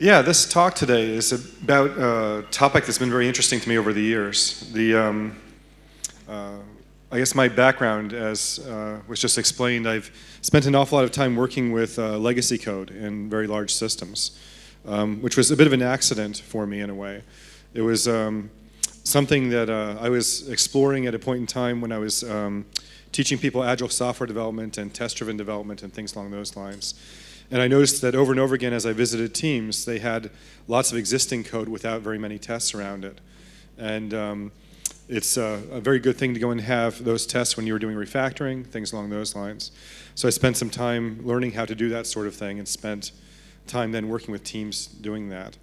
Yeah, this talk today is about a topic that's been very interesting to me over the years. I guess my background, as was just explained, I've spent an awful lot of time working with legacy code in very large systems, which was a bit of an accident for me in a way. It was something that I was exploring at a point in time when I was teaching people agile software development and test-driven development and things along those lines. And I noticed that over and over again as I visited teams, they had lots of existing code without very many tests around it. And it's a very good thing to go and have those tests when you were doing refactoring, things along those lines. So I spent some time learning how to do that sort of thing and spent time then working with teams doing that.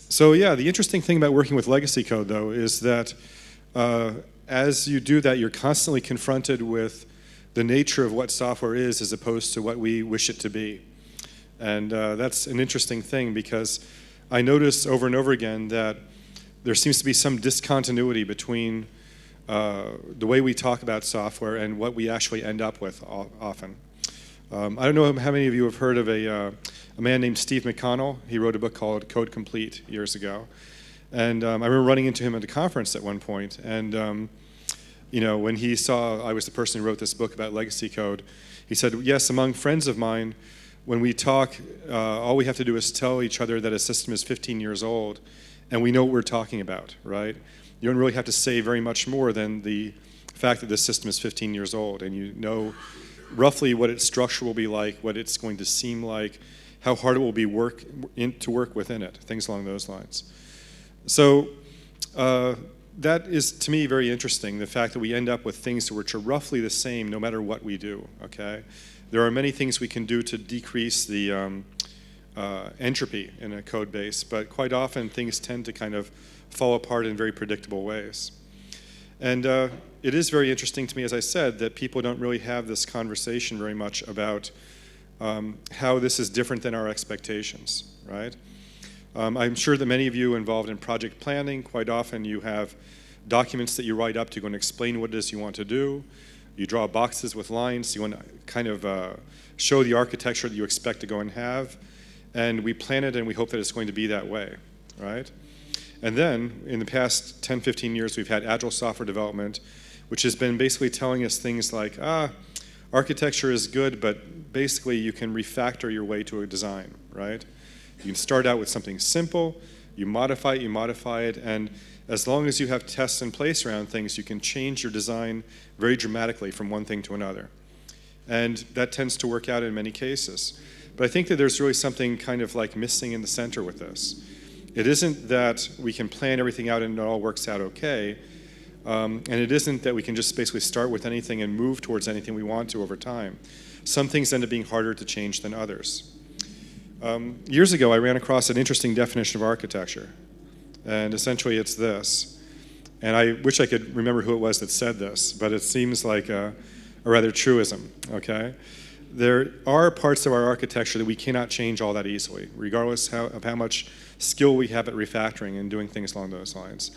So yeah, the interesting thing about working with legacy code, though, is that as you do that, you're constantly confronted with the nature of what software is as opposed to what we wish it to be. And that's an interesting thing because I notice over and over again that there seems to be some discontinuity between the way we talk about software and what we actually end up with often. I don't know how many of you have heard of a man named Steve McConnell. He wrote a book called Code Complete years ago. And I remember running into him at a conference at one point, and you know, when he saw I was the person who wrote this book about legacy code, he said, yes, among friends of mine, when we talk, all we have to do is tell each other that a system is 15 years old, and we know what we're talking about, right? You don't really have to say very much more than the fact that this system is 15 years old, and you know roughly what its structure will be like, what it's going to seem like, how hard it will be to work within it, things along those lines. So that is, to me, very interesting, the fact that we end up with things which are roughly the same no matter what we do, okay? There are many things we can do to decrease the entropy in a code base, but quite often things tend to kind of fall apart in very predictable ways. And it is very interesting to me, as I said, that people don't really have this conversation very much about how this is different than our expectations, right? I'm sure that many of you involved in project planning, quite often you have documents that you write up to go and explain what it is you want to do. You draw boxes with lines, you want to kind of show the architecture that you expect to go and have, and we plan it and we hope that it's going to be that way, right? And then, in the past 10, 15 years, we've had agile software development, which has been basically telling us things like, architecture is good, but basically you can refactor your way to a design, right? You can start out with something simple, you modify it, and as long as you have tests in place around things, you can change your design very dramatically from one thing to another. And that tends to work out in many cases. But I think that there's really something kind of like missing in the center with this. It isn't that we can plan everything out and it all works out okay, and it isn't that we can just basically start with anything and move towards anything we want to over time. Some things end up being harder to change than others. Years ago, I ran across an interesting definition of architecture, and essentially it's this. And I wish I could remember who it was that said this, but it seems like a rather truism, okay? There are parts of our architecture that we cannot change all that easily, regardless of how much skill we have at refactoring and doing things along those lines.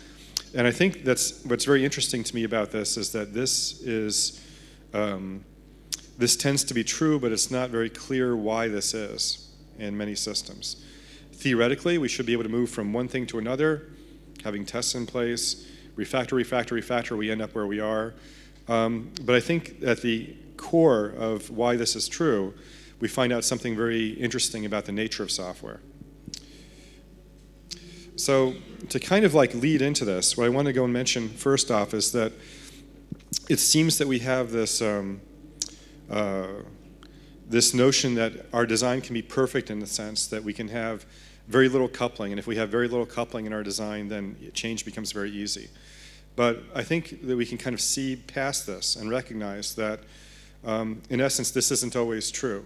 And I think that's what's very interesting to me about this is that this tends to be true, but it's not very clear why this is in many systems. Theoretically, we should be able to move from one thing to another, having tests in place, refactor, we end up where we are. But I think at the core of why this is true, we find out something very interesting about the nature of software. So to kind of like lead into this, what I want to go and mention first off is that it seems that we have this this notion that our design can be perfect in the sense that we can have very little coupling, and if we have very little coupling in our design, then change becomes very easy. But I think that we can kind of see past this and recognize that, in essence, this isn't always true.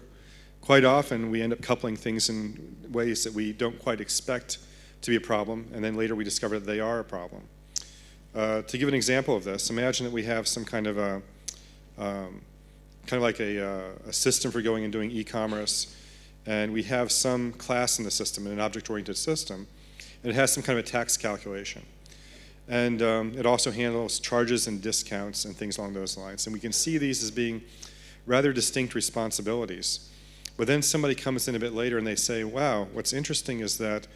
Quite often, we end up coupling things in ways that we don't quite expect to be a problem, and then later we discover that they are a problem. To give an example of this, imagine that we have some kind of a system for going and doing e-commerce, and we have some class in the system, in an object-oriented system, and it has some kind of a tax calculation. And it also handles charges and discounts and things along those lines. And we can see these as being rather distinct responsibilities. But then somebody comes in a bit later and they say, wow, what's interesting is that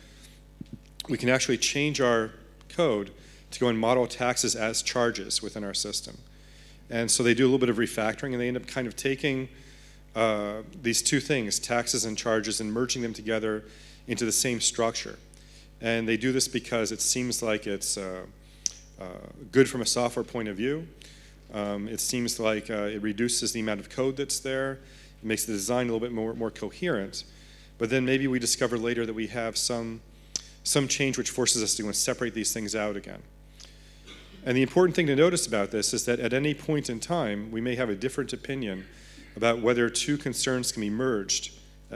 we can actually change our code to go and model taxes as charges within our system. And so they do a little bit of refactoring, and they end up kind of taking these two things, taxes and charges, and merging them together into the same structure. And they do this because it seems like it's good from a software point of view. It seems like it reduces the amount of code that's there. It makes the design a little bit more coherent. But then maybe we discover later that we have some change which forces us to go and separate these things out again. And the important thing to notice about this is that at any point in time, we may have a different opinion about whether two concerns can be merged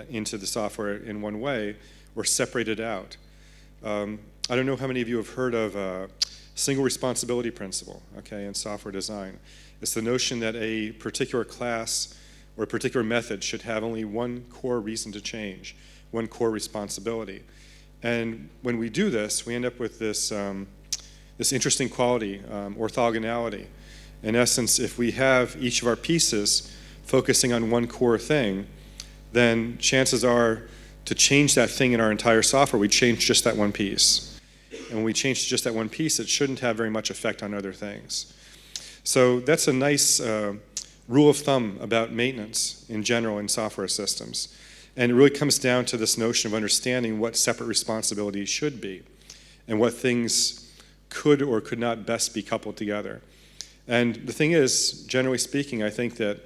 into the software in one way or separated out. I don't know how many of you have heard of single responsibility principle, okay, in software design. It's the notion that a particular class or a particular method should have only one core reason to change, one core responsibility. And when we do this, we end up with this interesting quality, orthogonality. In essence, if we have each of our pieces focusing on one core thing, then chances are to change that thing in our entire software, we change just that one piece. And when we change just that one piece, it shouldn't have very much effect on other things. So that's a nice rule of thumb about maintenance in general in software systems. And it really comes down to this notion of understanding what separate responsibilities should be and what things could or could not best be coupled together. And the thing is, generally speaking, I think that,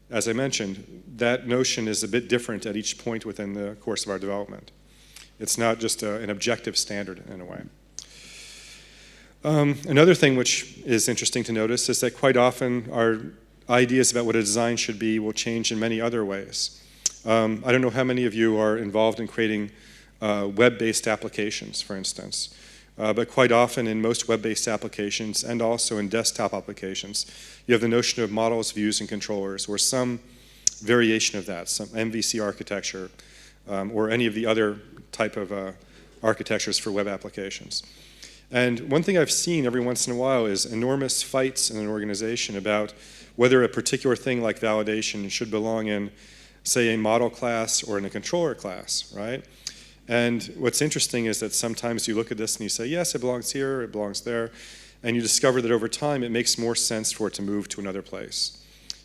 as I mentioned, that notion is a bit different at each point within the course of our development. It's not just an objective standard in a way. Another thing which is interesting to notice is that quite often our ideas about what a design should be will change in many other ways. I don't know how many of you are involved in creating web-based applications, for instance. But quite often in most web-based applications and also in desktop applications, you have the notion of models, views, and controllers, or some variation of that, some MVC architecture, or any of the other type of architectures for web applications. And one thing I've seen every once in a while is enormous fights in an organization about whether a particular thing like validation should belong in, say, a model class or in a controller class, right? And what's interesting is that sometimes you look at this and you say, yes, it belongs here, it belongs there, and you discover that over time it makes more sense for it to move to another place.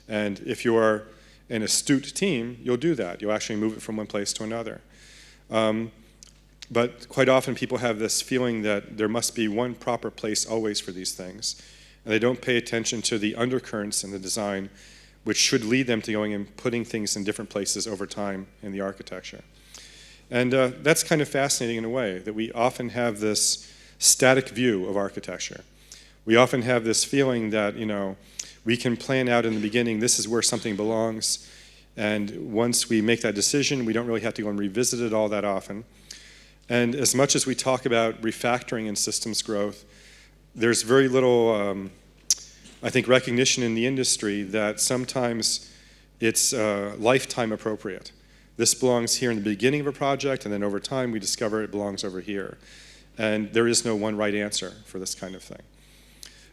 And if you are an astute team, you'll do that. You'll actually move it from one place to another. But quite often people have this feeling that there must be one proper place always for these things, and they don't pay attention to the undercurrents in the design, which should lead them to going and putting things in different places over time in the architecture. And that's kind of fascinating in a way, that we often have this static view of architecture. We often have this feeling that, we can plan out in the beginning, this is where something belongs, and once we make that decision, we don't really have to go and revisit it all that often. And as much as we talk about refactoring and systems growth, there's very little, I think, recognition in the industry that sometimes it's lifetime appropriate. This belongs here in the beginning of a project, and then over time we discover it belongs over here. And there is no one right answer for this kind of thing.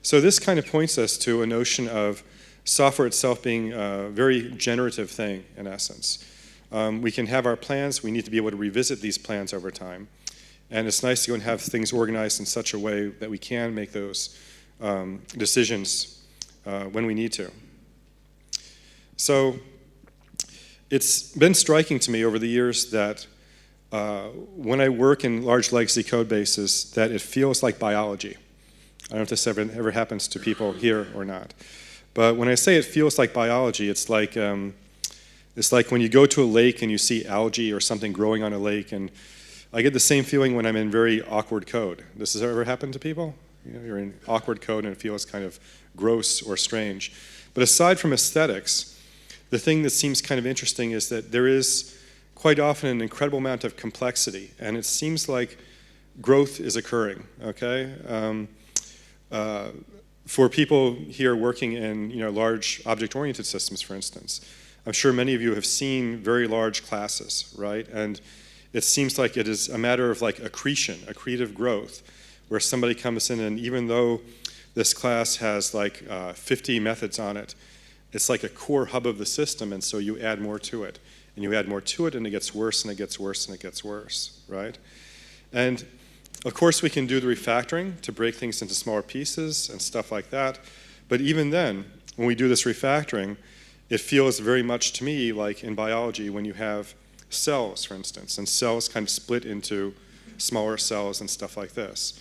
So this kind of points us to a notion of software itself being a very generative thing, in essence. We can have our plans. We need to be able to revisit these plans over time. And it's nice to go and have things organized in such a way that we can make those decisions when we need to. So it's been striking to me over the years that when I work in large legacy code bases, that it feels like biology. I don't know if this ever happens to people here or not. But when I say it feels like biology, it's like when you go to a lake and you see algae or something growing on a lake, and I get the same feeling when I'm in very awkward code. This has ever happened to people? You're in awkward code and it feels kind of gross or strange. But aside from aesthetics, the thing that seems kind of interesting is that there is quite often an incredible amount of complexity, and it seems like growth is occurring, okay? For people here working in large object-oriented systems, for instance, I'm sure many of you have seen very large classes, right? And it seems like it is a matter of like accretion, accretive growth, where somebody comes in and even though this class has like 50 methods on it, it's like a core hub of the system, and so you add more to it. and you add more to it, and it gets worse, and it gets worse, and it gets worse, right? And of course, we can do the refactoring to break things into smaller pieces and stuff like that. But even then, when we do this refactoring, it feels very much to me like in biology when you have cells, for instance, and cells kind of split into smaller cells and stuff like this.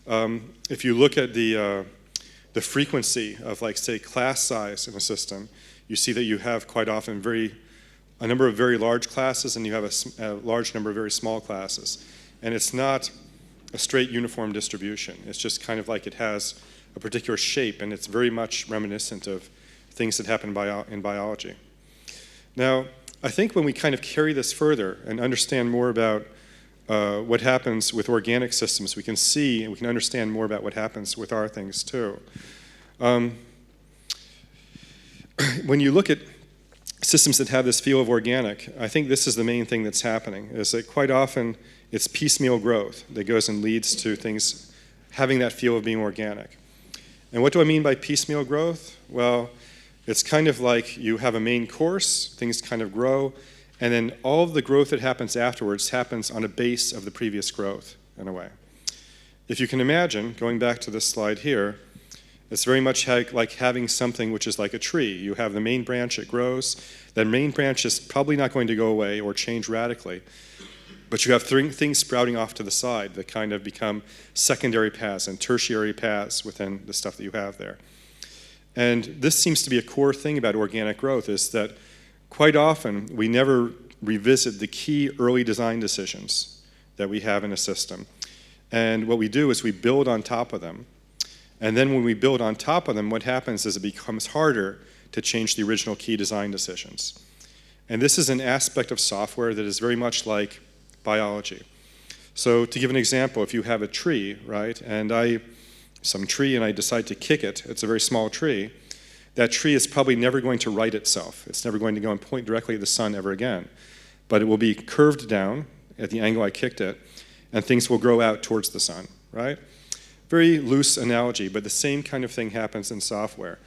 If you look at the frequency of, like, say, class size in a system, you see that you have quite often a number of very large classes, and you have a large number of very small classes. And it's not a straight uniform distribution. It's just kind of like it has a particular shape, and it's very much reminiscent of things that happen in biology. Now, I think when we kind of carry this further and understand more about what happens with organic systems, we can see and we can understand more about what happens with our things too. When you look at systems that have this feel of organic, I think this is the main thing that's happening, is that quite often it's piecemeal growth that goes and leads to things having that feel of being organic. And what do I mean by piecemeal growth? Well, it's kind of like you have a main course, things kind of grow, and then all of the growth that happens afterwards happens on a base of the previous growth, in a way. If you can imagine, going back to this slide here, it's very much like having something which is like a tree. You have the main branch, it grows. That main branch is probably not going to go away or change radically, but you have things sprouting off to the side that kind of become secondary paths and tertiary paths within the stuff that you have there. And this seems to be a core thing about organic growth, is that quite often we never revisit the key early design decisions that we have in a system. And what we do is we build on top of them. And then when we build on top of them, what happens is it becomes harder to change the original key design decisions. And this is an aspect of software that is very much like biology. So to give an example, if you have a tree, right, and I decide to kick it, it's a very small tree, that tree is probably never going to right itself. It's never going to go and point directly at the sun ever again. But it will be curved down at the angle I kicked it, and things will grow out towards the sun, right? Very loose analogy, but the same kind of thing happens in software.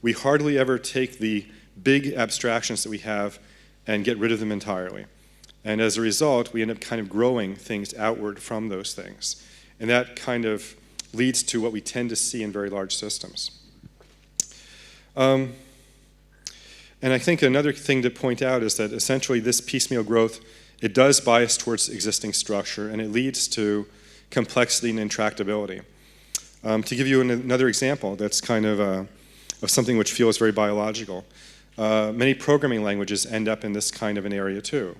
We hardly ever take the big abstractions that we have and get rid of them entirely. And as a result, we end up kind of growing things outward from those things. And that kind of leads to what we tend to see in very large systems. And I think another thing to point out is that essentially this piecemeal growth, it does bias towards existing structure, and it leads to complexity and intractability. To give you another example that's kind of something which feels very biological, many programming languages end up in this kind of an area too.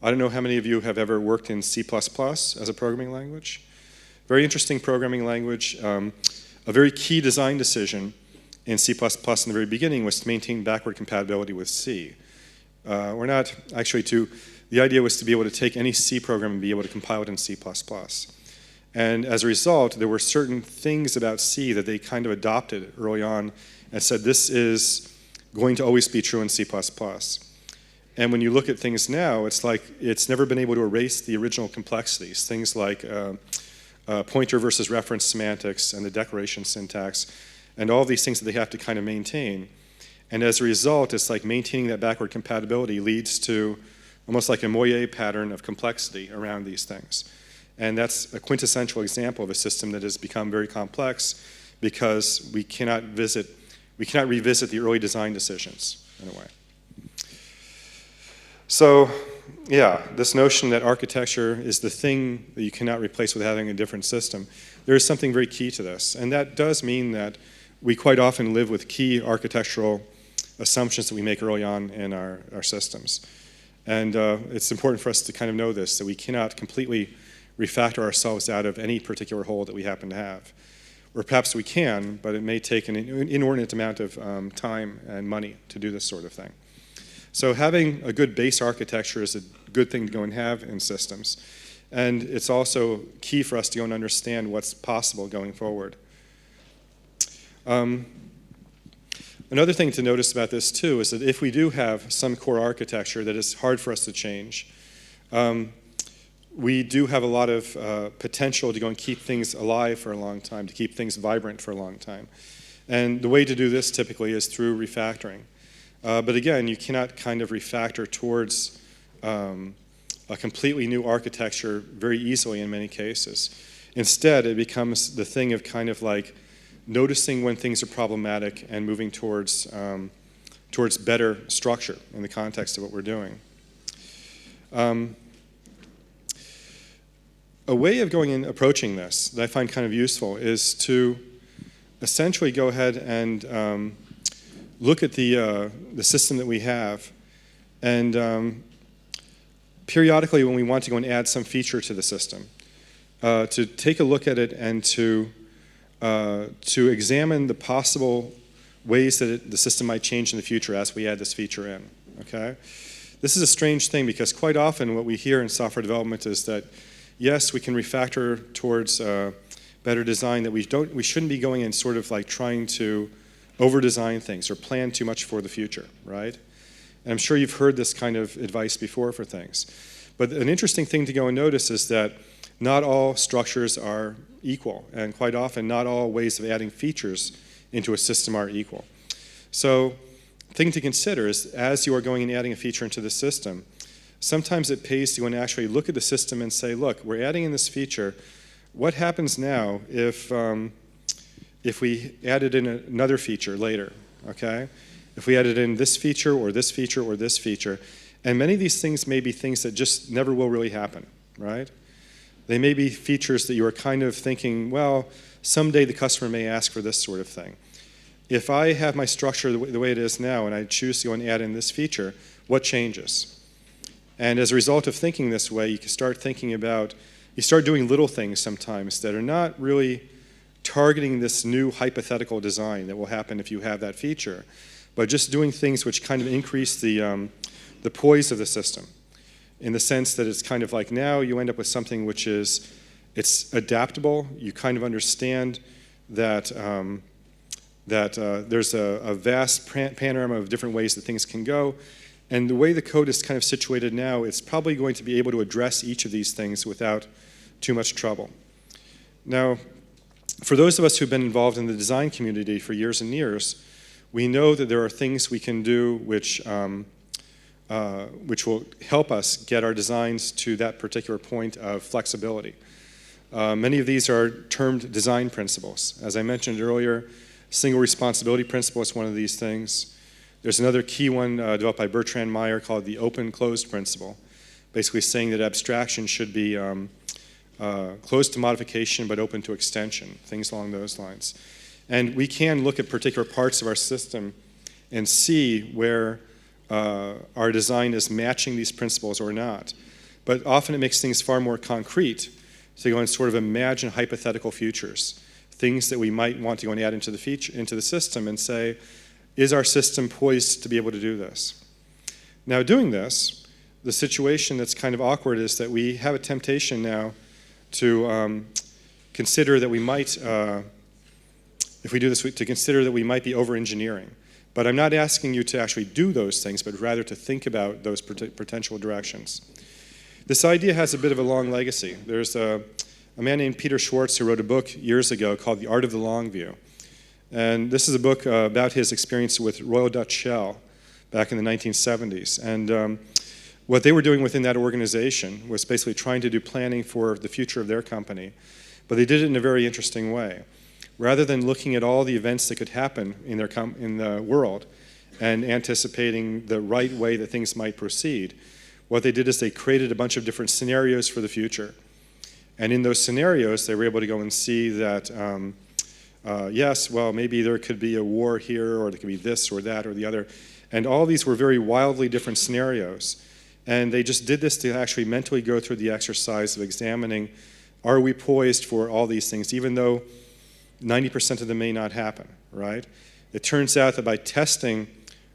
I don't know how many of you have ever worked in C++ as a programming language. Very interesting programming language. A very key design decision in C++ in the very beginning was to maintain backward compatibility with C. The idea was to be able to take any C program and be able to compile it in C++. And as a result, there were certain things about C that they kind of adopted early on and said, this is going to always be true in C++. And when you look at things now, it's like it's never been able to erase the original complexities, things like pointer versus reference semantics and the declaration syntax, and all these things that they have to kind of maintain. And as a result, it's like maintaining that backward compatibility leads to almost like a Moyer pattern of complexity around these things. And that's a quintessential example of a system that has become very complex because we cannot revisit the early design decisions in a way. So, yeah, this notion that architecture is the thing that you cannot replace with having a different system, there is something very key to this. And that does mean that we quite often live with key architectural assumptions that we make early on in our systems. And it's important for us to kind of know this, that we cannot completely refactor ourselves out of any particular hole that we happen to have. Or perhaps we can, but it may take an inordinate amount of time and money to do this sort of thing. So having a good base architecture is a good thing to go and have in systems. And it's also key for us to go and understand what's possible going forward. Another thing to notice about this too is that if we do have some core architecture that is hard for us to change, we do have a lot of potential to go and keep things alive for a long time, to keep things vibrant for a long time. And the way to do this typically is through refactoring. But again, you cannot kind of refactor towards a completely new architecture very easily in many cases. Instead, it becomes the thing of kind of like noticing when things are problematic and moving towards better structure in the context of what we're doing. A way of going and approaching this that I find kind of useful is to essentially go ahead and look at the system that we have, and periodically when we want to go and add some feature to the system, to take a look at it and to examine the possible ways that the system might change in the future as we add this feature in. Okay? This is a strange thing because quite often what we hear in software development is that yes, we can refactor towards better design, that we shouldn't be going and sort of like trying to over-design things or plan too much for the future, right? And I'm sure you've heard this kind of advice before for things. But an interesting thing to go and notice is that not all structures are equal, and quite often not all ways of adding features into a system are equal. So thing to consider is as you are going and adding a feature into the system, sometimes it pays to go and actually look at the system and say, look, we're adding in this feature. What happens now if we added in another feature later, okay? If we added in this feature or this feature or this feature, and many of these things may be things that just never will really happen, right? They may be features that you are kind of thinking, well, someday the customer may ask for this sort of thing. If I have my structure the way it is now and I choose to go and add in this feature, what changes? And as a result of thinking this way, you can start thinking about, you start doing little things sometimes that are not really targeting this new hypothetical design that will happen if you have that feature, but just doing things which kind of increase the poise of the system, in the sense that it's kind of like now you end up with something which is, it's adaptable, you kind of understand that there's a vast panorama of different ways that things can go, and the way the code is kind of situated now, it's probably going to be able to address each of these things without too much trouble. Now, for those of us who've been involved in the design community for years and years, we know that there are things we can do which will help us get our designs to that particular point of flexibility. Many of these are termed design principles. As I mentioned earlier, single responsibility principle is one of these things. There's another key one developed by Bertrand Meyer called the open-closed principle, basically saying that abstraction should be closed to modification but open to extension, things along those lines. And we can look at particular parts of our system and see where our design is matching these principles or not. But often it makes things far more concrete to go and sort of imagine hypothetical futures, things that we might want to go and add into the system and say, is our system poised to be able to do this? Now doing this, the situation that's kind of awkward is that we have a temptation now to consider that we might, if we do this, to consider that we might be over-engineering. But I'm not asking you to actually do those things, but rather to think about those potential directions. This idea has a bit of a long legacy. There's a man named Peter Schwartz who wrote a book years ago called The Art of the Long View. And this is a book about his experience with Royal Dutch Shell back in the 1970s. And what they were doing within that organization was basically trying to do planning for the future of their company. But they did it in a very interesting way. Rather than looking at all the events that could happen in the world and anticipating the right way that things might proceed, what they did is they created a bunch of different scenarios for the future. And in those scenarios, they were able to go and see that, yes, well, maybe there could be a war here, or there could be this or that or the other. And all these were very wildly different scenarios. And they just did this to actually mentally go through the exercise of examining, are we poised for all these things, even though 90% of them may not happen, right? It turns out that by testing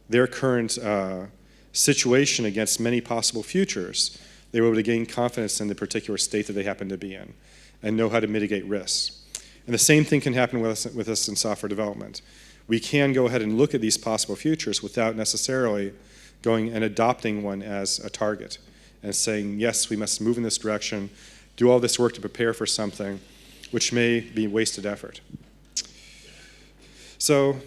their current situation against many possible futures, they were able to gain confidence in the particular state that they happen to be in and know how to mitigate risks. And the same thing can happen with us in software development. We can go ahead and look at these possible futures without necessarily going and adopting one as a target and saying, yes, we must move in this direction, do all this work to prepare for something which may be wasted effort. So,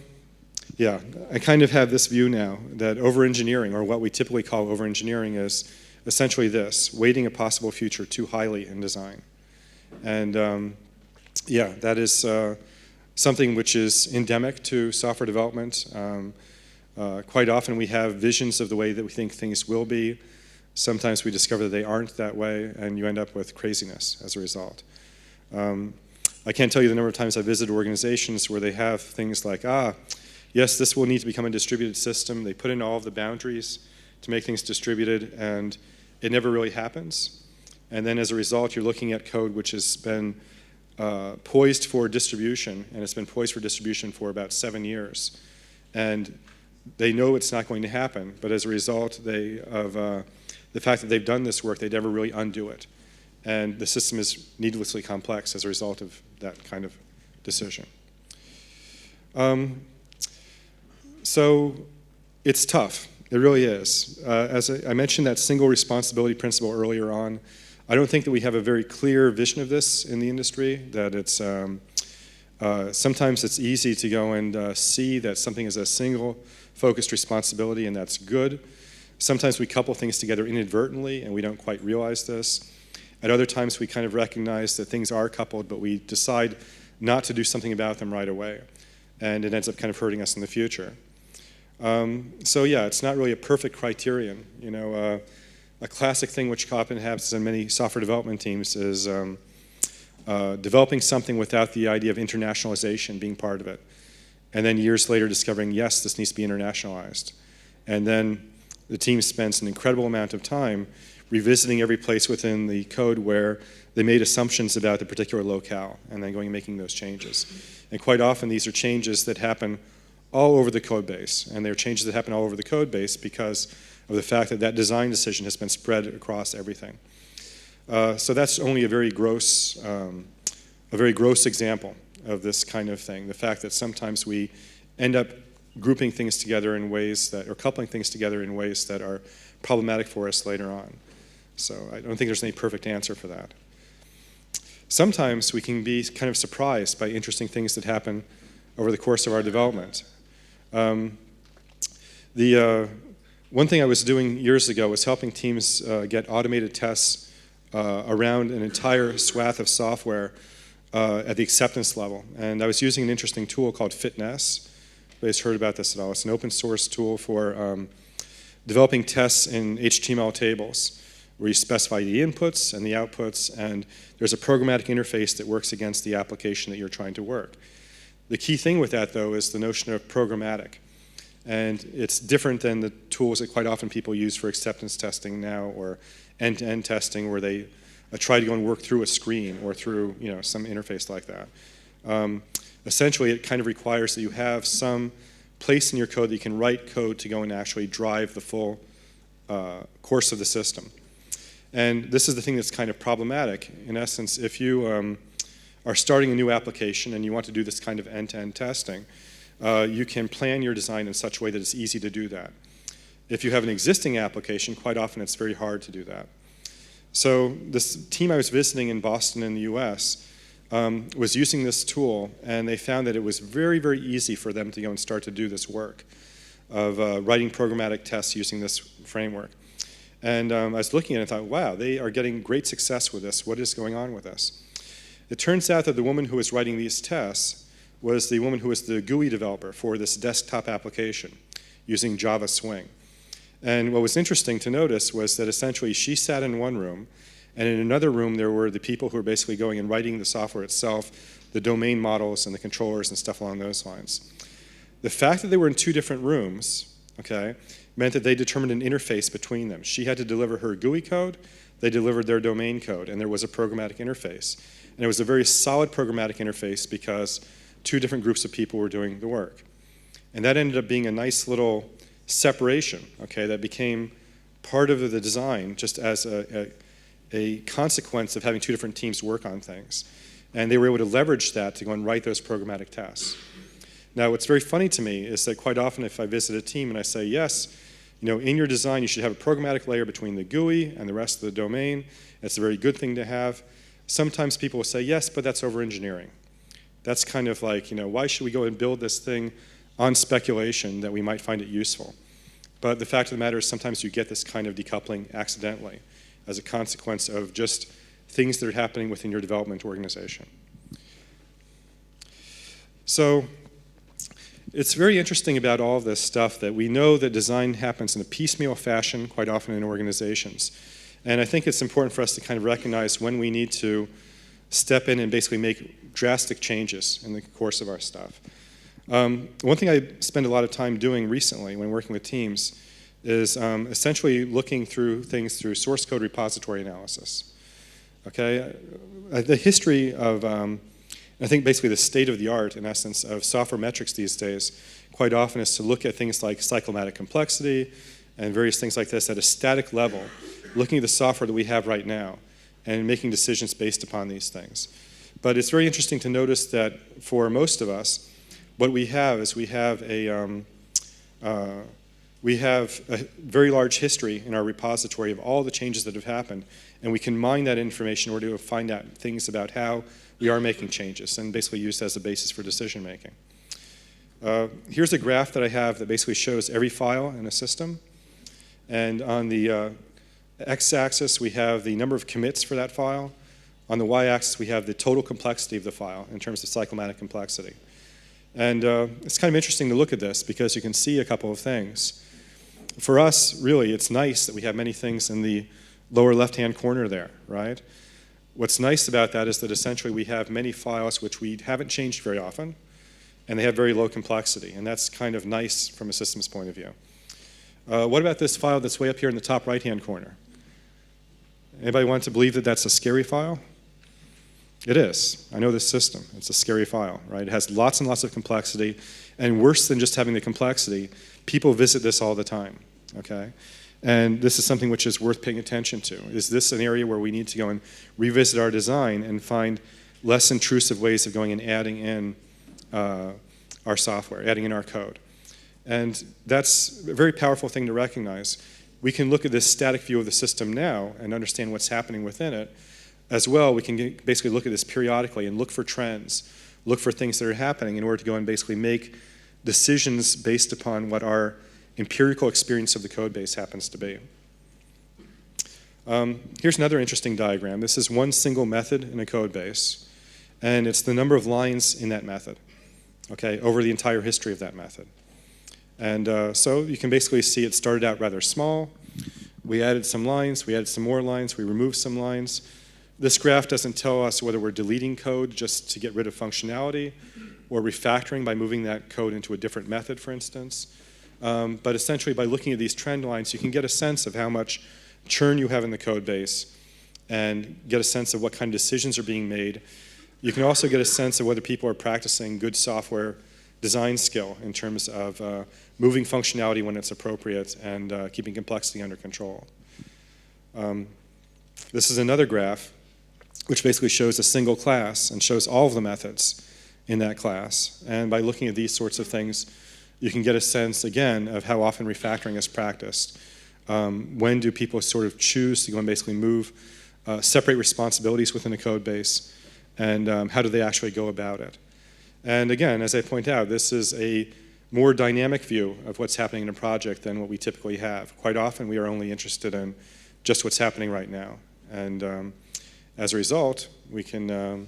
yeah, I kind of have this view now that over-engineering, or what we typically call over-engineering, is essentially this: weighting a possible future too highly in design. And yeah, that is something which is endemic to software development. Quite often we have visions of the way that we think things will be. Sometimes we discover that they aren't that way, and you end up with craziness as a result. I can't tell you the number of times I've visited organizations where they have things like, yes, this will need to become a distributed system. They put in all of the boundaries to make things distributed, and it never really happens. And then as a result, you're looking at code which has been poised for distribution, and it's been poised for distribution for about 7 years. And they know it's not going to happen, but as a result of the fact that they've done this work, they never really undo it. And the system is needlessly complex as a result of that kind of decision. So it's tough. It really is. As I mentioned that single responsibility principle earlier on, I don't think that we have a very clear vision of this in the industry, that it's sometimes it's easy to go and see that something is a single focused responsibility, and that's good. Sometimes we couple things together inadvertently and we don't quite realize this. At other times we kind of recognize that things are coupled, but we decide not to do something about them right away, and it ends up kind of hurting us in the future. So yeah, it's not really a perfect criterion. You know, a classic thing which often happens in many software development teams is developing something without the idea of internationalization being part of it, and then years later discovering, yes, this needs to be internationalized. And then the team spends an incredible amount of time revisiting every place within the code where they made assumptions about the particular locale, and then going and making those changes. And quite often these are changes that happen all over the code base, and they're changes that happen all over the code base because of the fact that that design decision has been spread across everything. So that's only a very gross example of this kind of thing. The fact that sometimes we end up grouping things together in ways that, or coupling things together in ways that are problematic for us later on. So I don't think there's any perfect answer for that. Sometimes we can be kind of surprised by interesting things that happen over the course of our development. The one thing I was doing years ago was helping teams get automated tests around an entire swath of software at the acceptance level. And I was using an interesting tool called Fitness. Anybody's heard about this at all? It's an open source tool for developing tests in HTML tables, where you specify the inputs and the outputs, and there's a programmatic interface that works against the application that you're trying to work. The key thing with that, though, is the notion of programmatic. And it's different than the tools that quite often people use for acceptance testing now, or end-to-end testing, where they try to go and work through a screen or through some interface like that. Essentially, it kind of requires that you have some place in your code that you can write code to go and actually drive the full course of the system. And this is the thing that's kind of problematic. In essence, if you are starting a new application and you want to do this kind of end-to-end testing, you can plan your design in such a way that it's easy to do that. If you have an existing application, quite often it's very hard to do that. So this team I was visiting in Boston in the US was using this tool, and they found that it was very, very easy for them to go and start to do this work of writing programmatic tests using this framework. And I was looking at it and thought, wow, they are getting great success with this. What is going on with this? It turns out that the woman who was writing these tests was the woman who was the GUI developer for this desktop application using Java Swing. And what was interesting to notice was that essentially she sat in one room, and in another room there were the people who were basically going and writing the software itself, the domain models and the controllers and stuff along those lines. The fact that they were in two different rooms, okay, meant that they determined an interface between them. She had to deliver her GUI code, they delivered their domain code, and there was a programmatic interface. And it was a very solid programmatic interface because two different groups of people were doing the work. And that ended up being a nice little separation, okay, that became part of the design just as a consequence of having two different teams work on things. And they were able to leverage that to go and write those programmatic tests. Now, what's very funny to me is that quite often if I visit a team and I say, yes, in your design you should have a programmatic layer between the GUI and the rest of the domain. It's a very good thing to have. Sometimes people will say, yes, but that's over-engineering. That's kind of like, why should we go and build this thing on speculation that we might find it useful? But the fact of the matter is sometimes you get this kind of decoupling accidentally as a consequence of just things that are happening within your development organization. So it's very interesting about all of this stuff that we know that design happens in a piecemeal fashion quite often in organizations. And I think it's important for us to kind of recognize when we need to step in and basically make drastic changes in the course of our stuff. One thing I spend a lot of time doing recently when working with teams is essentially looking through things through source code repository analysis. Okay, the history of, I think basically the state of the art, in essence, of software metrics these days, quite often is to look at things like cyclomatic complexity and various things like this at a static level, looking at the software that we have right now and making decisions based upon these things. But it's very interesting to notice that for most of us, what we have is we have a very large history in our repository of all the changes that have happened, and we can mine that information in order to find out things about how we are making changes and basically use it as a basis for decision making. Here's a graph that I have that basically shows every file in a system, and on the x-axis we have the number of commits for that file. On the y-axis we have the total complexity of the file in terms of cyclomatic complexity. And it's kind of interesting to look at this because you can see a couple of things. For us, really, it's nice that we have many things in the lower left-hand corner there, right? What's nice about that is that essentially we have many files which we haven't changed very often, and they have very low complexity, and that's kind of nice from a systems point of view. What about this file that's way up here in the top right-hand corner? Anybody want to believe that that's a scary file? It is. I know this system. It's a scary file, right? It has lots and lots of complexity, and worse than just having the complexity, people visit this all the time, okay? And this is something which is worth paying attention to. Is this an area where we need to go and revisit our design and find less intrusive ways of going and adding in our software, adding in our code? And that's a very powerful thing to recognize. We can look at this static view of the system now and understand what's happening within it. As well, we can basically look at this periodically and look for trends, look for things that are happening in order to go and basically make decisions based upon what our empirical experience of the code base happens to be. Here's another interesting diagram. This is one single method in a code base, and it's the number of lines in that method, okay, over the entire history of that method. And so you can basically see it started out rather small. We added some lines, we added some more lines, we removed some lines. This graph doesn't tell us whether we're deleting code just to get rid of functionality or refactoring by moving that code into a different method, for instance. But essentially, by looking at these trend lines, you can get a sense of how much churn you have in the code base and get a sense of what kind of decisions are being made. You can also get a sense of whether people are practicing good software design skill in terms of moving functionality when it's appropriate and keeping complexity under control. This is another graph which basically shows a single class and shows all of the methods in that class. And by looking at these sorts of things, you can get a sense, again, of how often refactoring is practiced. When do people sort of choose to go and basically move, separate responsibilities within a code base, and how do they actually go about it? And again, as I point out, this is a more dynamic view of what's happening in a project than what we typically have. Quite often, we are only interested in just what's happening right now. And as a result, we can,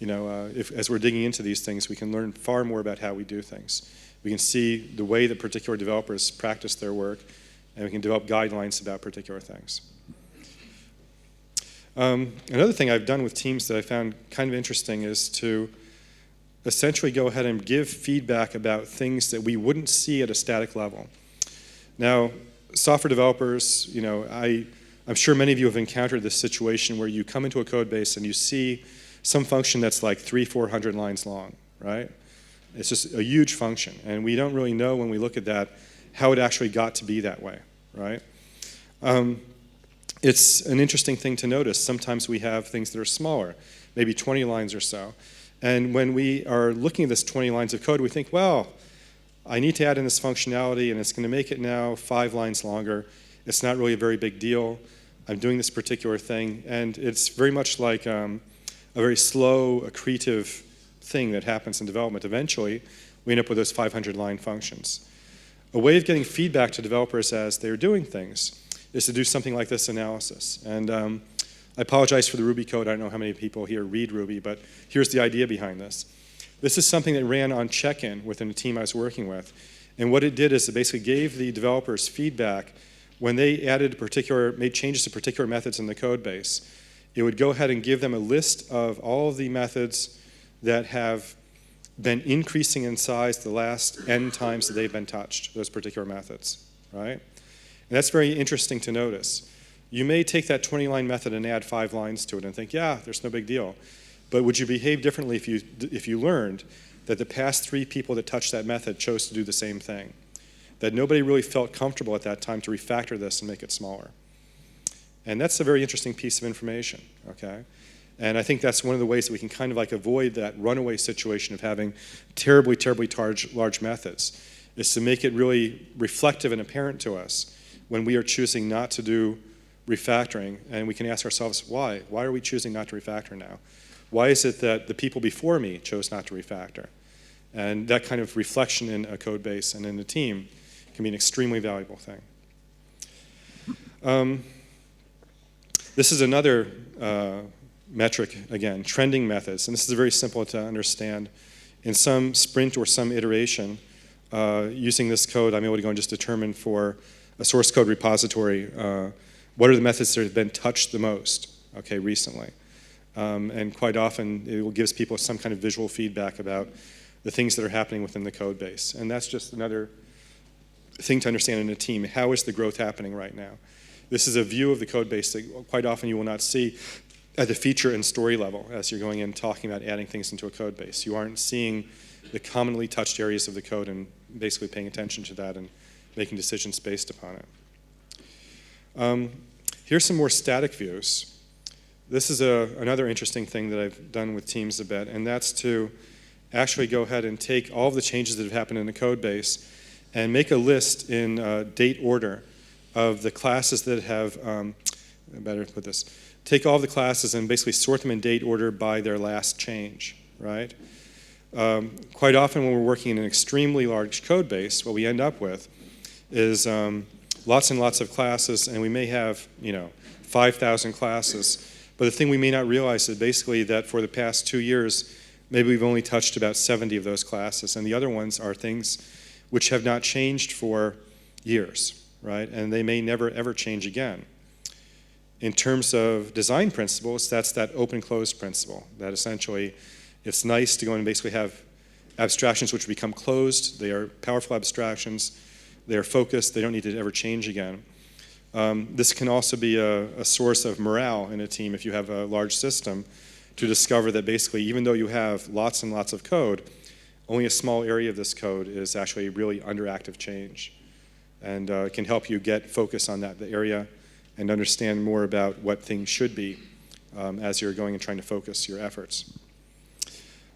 as we're digging into these things, we can learn far more about how we do things. We can see the way that particular developers practice their work, and we can develop guidelines about particular things. Another thing I've done with teams that I found kind of interesting is to essentially go ahead and give feedback about things that we wouldn't see at a static level. Now, software developers, I'm sure many of you have encountered this situation where you come into a code base and you see some function that's like 300-400 lines long, right? It's just a huge function, and we don't really know when we look at that how it actually got to be that way, right? It's an interesting thing to notice. Sometimes we have things that are smaller, maybe 20 lines or so. And when we are looking at this 20 lines of code, we think, well, I need to add in this functionality, and it's going to make it now 5 lines longer. It's not really a very big deal. I'm doing this particular thing, and it's very much like a very slow, accretive thing that happens in development. Eventually, we end up with those 500-line functions. A way of getting feedback to developers as they're doing things is to do something like this analysis. And I apologize for the Ruby code. I don't know how many people here read Ruby, but here's the idea behind this. This is something that ran on check-in within the team I was working with. And what it did is it basically gave the developers feedback when they made changes to particular methods in the code base. It would go ahead and give them a list of all of the methods that have been increasing in size the last n times that they've been touched, those particular methods, right? And that's very interesting to notice. You may take that 20-line method and add 5 lines to it and think, yeah, there's no big deal. But would you behave differently if you learned that the past 3 people that touched that method chose to do the same thing? That nobody really felt comfortable at that time to refactor this and make it smaller. And that's a very interesting piece of information, okay? And I think that's one of the ways that we can kind of like avoid that runaway situation of having terribly, terribly large methods, is to make it really reflective and apparent to us when we are choosing not to do refactoring, and we can ask ourselves, why? Why are we choosing not to refactor now? Why is it that the people before me chose not to refactor? And that kind of reflection in a code base and in a team can be an extremely valuable thing. This is another metric, again, trending methods. And this is very simple to understand. In some sprint or some iteration, using this code, I'm able to go and just determine for a source code repository what are the methods that have been touched the most, okay, recently. And quite often, it gives people some kind of visual feedback about the things that are happening within the code base. And that's just another thing to understand in a team. How is the growth happening right now? This is a view of the code base that quite often you will not see at the feature and story level as you're going in talking about adding things into a code base. You aren't seeing the commonly touched areas of the code and basically paying attention to that and making decisions based upon it. Here's some more static views. This is another interesting thing that I've done with teams a bit, and that's to actually go ahead and take all of the changes that have happened in the code base and make a list in date order of the classes that have, better put this, take all of the classes and basically sort them in date order by their last change, right? Quite often when we're working in an extremely large code base, what we end up with is lots and lots of classes, and we may have, 5,000 classes. But the thing we may not realize is basically that for the past 2 years, maybe we've only touched about 70 of those classes, and the other ones are things which have not changed for years, right? And they may never, ever change again. In terms of design principles, that's that open-closed principle, that essentially it's nice to go and basically have abstractions which become closed. They are powerful abstractions. They are focused. They don't need to ever change again. This can also be a source of morale in a team if you have a large system, to discover that basically even though you have lots and lots of code, only a small area of this code is actually really under active change. And it can help you get focus on the area and understand more about what things should be as you're going and trying to focus your efforts.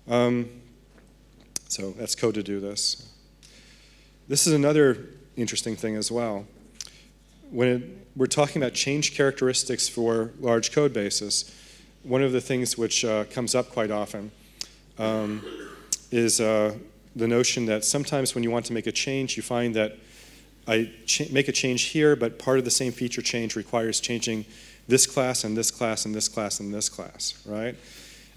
So that's code to do this. This is another interesting thing as well. When we're talking about change characteristics for large code bases, one of the things which comes up quite often is the notion that sometimes when you want to make a change, you find that I make a change here, but part of the same feature change requires changing this class and this class and this class and this class, right?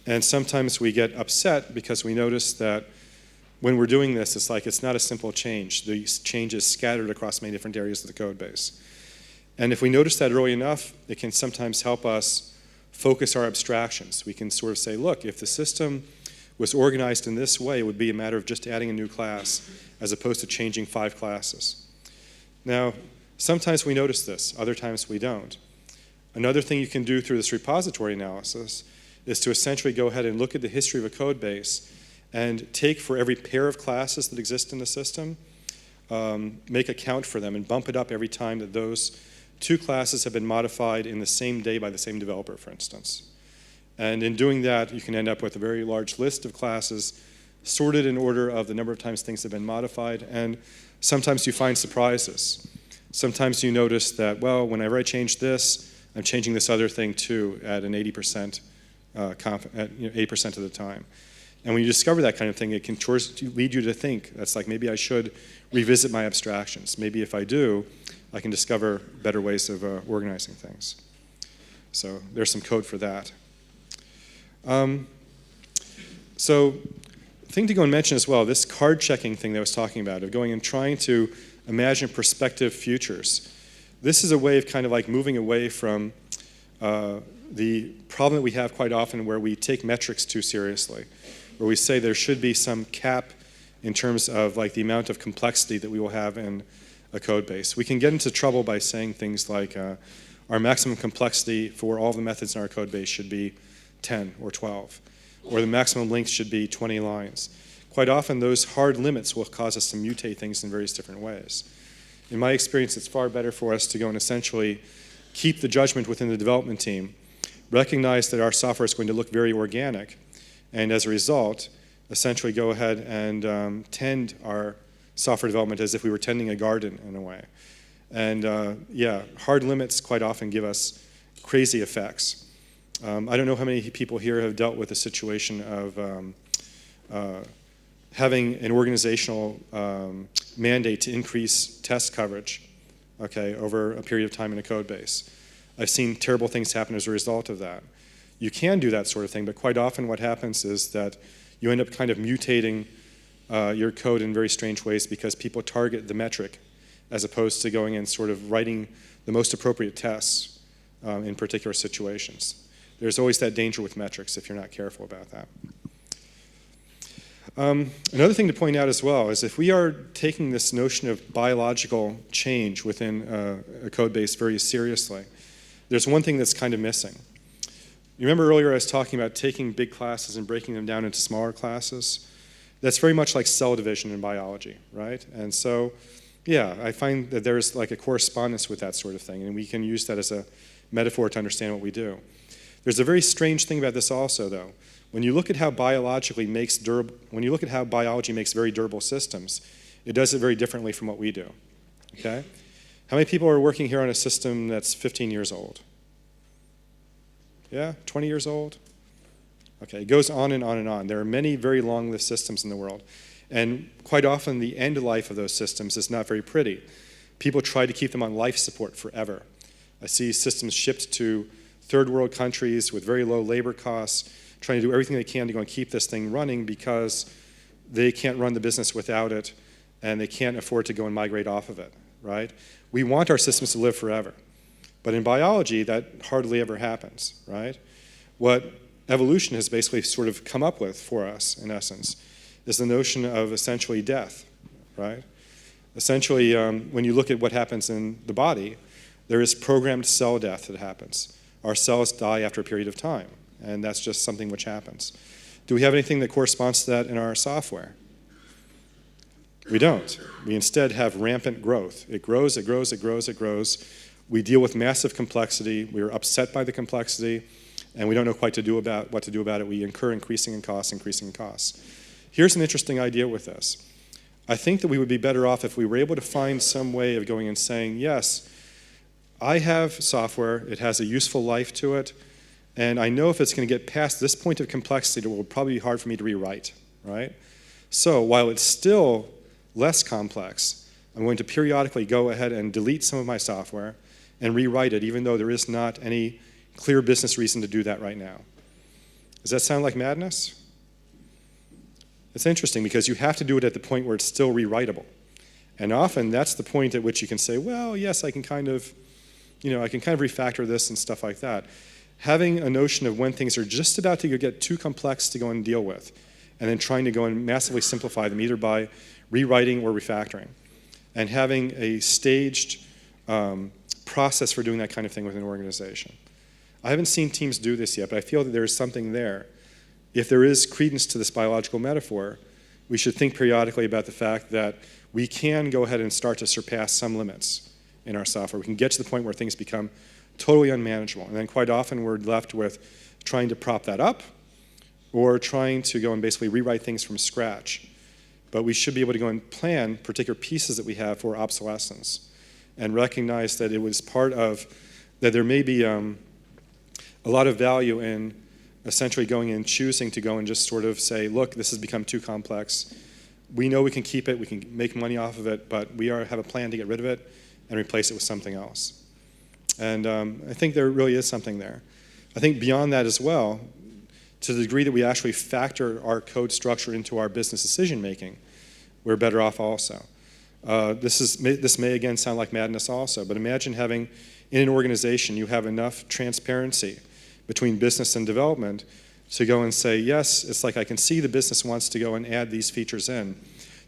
And sometimes we get upset because we notice that when we're doing this, it's like it's not a simple change. The change is scattered across many different areas of the code base. And if we notice that early enough, it can sometimes help us focus our abstractions. We can sort of say, look, if the system was organized in this way, it would be a matter of just adding a new class as opposed to changing 5 classes. Now, sometimes we notice this, other times we don't. Another thing you can do through this repository analysis is to essentially go ahead and look at the history of a code base and take for every pair of classes that exist in the system, make a count for them and bump it up every time that those 2 classes have been modified in the same day by the same developer, for instance. And in doing that, you can end up with a very large list of classes sorted in order of the number of times things have been modified, and sometimes you find surprises. Sometimes you notice that, well, whenever I change this, I'm changing this other thing too at an 80% 80% of the time. And when you discover that kind of thing, it can lead you to think, that's like, maybe I should revisit my abstractions. Maybe if I do, I can discover better ways of organizing things. So there's some code for that. So thing to go and mention as well, this card checking thing that I was talking about, of going and trying to imagine prospective futures. This is a way of kind of like moving away from the problem that we have quite often where we take metrics too seriously, where we say there should be some cap in terms of like the amount of complexity that we will have in a code base. We can get into trouble by saying things like our maximum complexity for all the methods in our code base should be 10 or 12, or the maximum length should be 20 lines. Quite often those hard limits will cause us to mutate things in various different ways. In my experience, it's far better for us to go and essentially keep the judgment within the development team, recognize that our software is going to look very organic, and as a result, essentially go ahead and tend our software development as if we were tending a garden in a way. And yeah, hard limits quite often give us crazy effects. I don't know how many people here have dealt with a situation of having an organizational mandate to increase test coverage, okay, over a period of time in a code base. I've seen terrible things happen as a result of that. You can do that sort of thing, but quite often what happens is that you end up kind of mutating your code in very strange ways because people target the metric as opposed to going and sort of writing the most appropriate tests in particular situations. There's always that danger with metrics if you're not careful about that. Another thing to point out as well is if we are taking this notion of biological change within a code base very seriously, there's one thing that's kind of missing. You remember earlier I was talking about taking big classes and breaking them down into smaller classes? That's very much like cell division in biology, right? And so, yeah, I find that there's like a correspondence with that sort of thing, and we can use that as a metaphor to understand what we do. There's a very strange thing about this also, though. When you look at how biology makes very durable systems, it does it very differently from what we do. Okay? How many people are working here on a system that's 15 years old? Yeah, 20 years old? Okay, it goes on and on and on. There are many very long-lived systems in the world, and quite often the end life of those systems is not very pretty. People try to keep them on life support forever. I see systems shipped to third world countries with very low labor costs, trying to do everything they can to go and keep this thing running because they can't run the business without it and they can't afford to go and migrate off of it, right? We want our systems to live forever. But in biology, that hardly ever happens, right? What evolution has basically sort of come up with for us, in essence, is the notion of essentially death, right? Essentially, when you look at what happens in the body, there is programmed cell death that happens. Our cells die after a period of time, and that's just something which happens. Do we have anything that corresponds to that in our software? We don't. We instead have rampant growth. It grows, it grows, it grows, it grows. We deal with massive complexity. We are upset by the complexity, and we don't know quite what to do about it. We incur increasing costs. Here's an interesting idea with this. I think that we would be better off if we were able to find some way of going and saying, yes, I have software, it has a useful life to it, and I know if it's going to get past this point of complexity, it will probably be hard for me to rewrite, right? So while it's still less complex, I'm going to periodically go ahead and delete some of my software and rewrite it, even though there is not any clear business reason to do that right now. Does that sound like madness? It's interesting because you have to do it at the point where it's still rewritable. And often that's the point at which you can say, well, yes, I can kind of refactor this and stuff like that. Having a notion of when things are just about to get too complex to go and deal with, and then trying to go and massively simplify them either by rewriting or refactoring, and having a staged process for doing that kind of thing within an organization. I haven't seen teams do this yet, but I feel that there is something there. If there is credence to this biological metaphor, we should think periodically about the fact that we can go ahead and start to surpass some limits in our software. We can get to the point where things become totally unmanageable. And then quite often we're left with trying to prop that up or trying to go and basically rewrite things from scratch. But we should be able to go and plan particular pieces that we have for obsolescence and recognize that it was part of, that there may be a lot of value in essentially going in, choosing to go and just sort of say, look, this has become too complex. We know we can keep it, we can make money off of it, but we have a plan to get rid of it and replace it with something else. And I think there really is something there. I think beyond that as well, to the degree that we actually factor our code structure into our business decision making, we're better off also. This may again sound like madness also, but imagine having in an organization you have enough transparency between business and development to go and say, yes, it's like I can see the business wants to go and add these features in.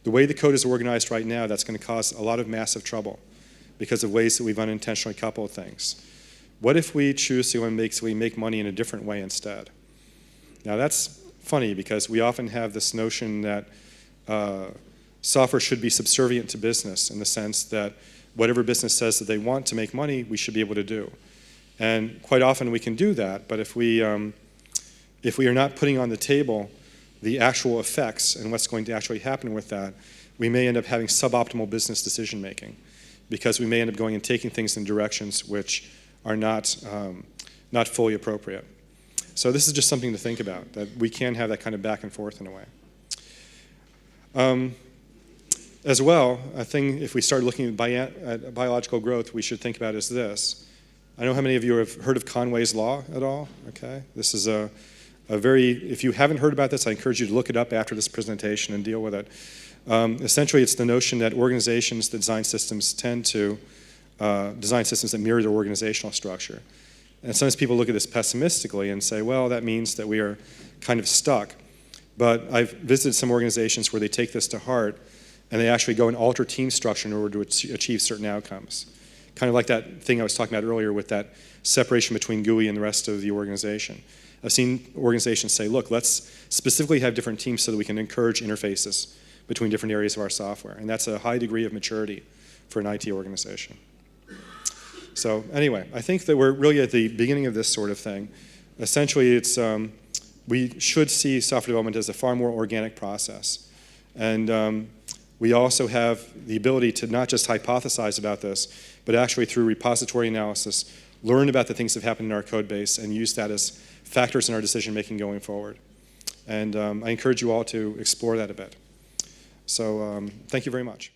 The way the code is organized right now, that's going to cause a lot of massive trouble because of ways that we've unintentionally coupled things. What if we choose to make money in a different way instead? Now that's funny because we often have this notion that software should be subservient to business in the sense that whatever business says that they want to make money, we should be able to do. And quite often we can do that, but if we are not putting on the table the actual effects and what's going to actually happen with that, we may end up having suboptimal business decision making because we may end up going and taking things in directions which are not fully appropriate. So this is just something to think about, that we can have that kind of back and forth in a way. As well, a thing, if we start looking at biological growth, we should think about is this. I don't know how many of you have heard of Conway's Law at all. Okay, this is a very, if you haven't heard about this, I encourage you to look it up after this presentation and deal with it. Essentially, it's the notion that organizations that design systems tend to design systems that mirror their organizational structure. And sometimes people look at this pessimistically and say, well, that means that we are kind of stuck. But I've visited some organizations where they take this to heart and they actually go and alter team structure in order to achieve certain outcomes. Kind of like that thing I was talking about earlier with that separation between GUI and the rest of the organization. I've seen organizations say, look, let's specifically have different teams so that we can encourage interfaces between different areas of our software. And that's a high degree of maturity for an IT organization. So anyway, I think that we're really at the beginning of this sort of thing. Essentially, it's we should see software development as a far more organic process. And we also have the ability to not just hypothesize about this, but actually through repository analysis, learn about the things that have happened in our code base and use that as factors in our decision making going forward. And I encourage you all to explore that a bit. So thank you very much.